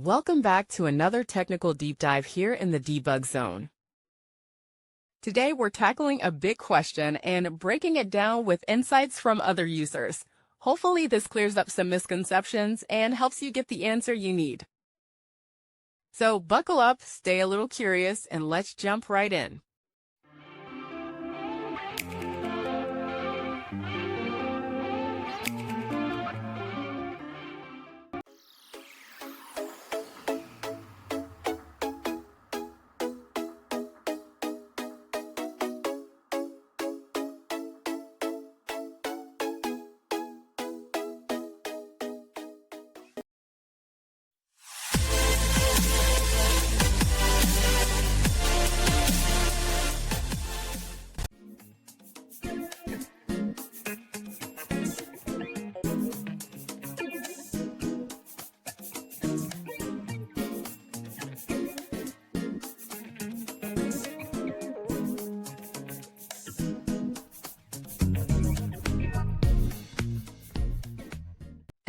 Welcome back to another technical deep dive here in the debug zone. Today we're tackling a big question and breaking it down with insights from other users. Hopefully this clears up some misconceptions and helps you get the answer you need. So buckle up, stay a little curious, and let's jump right in.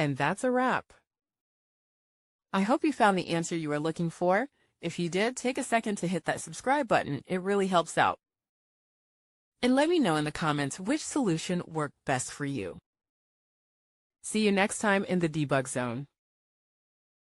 And that's a wrap. I hope you found the answer you were looking for. If you did, take a second to hit that subscribe button. It really helps out. And let me know in the comments which solution worked best for you. See you next time in the debug zone.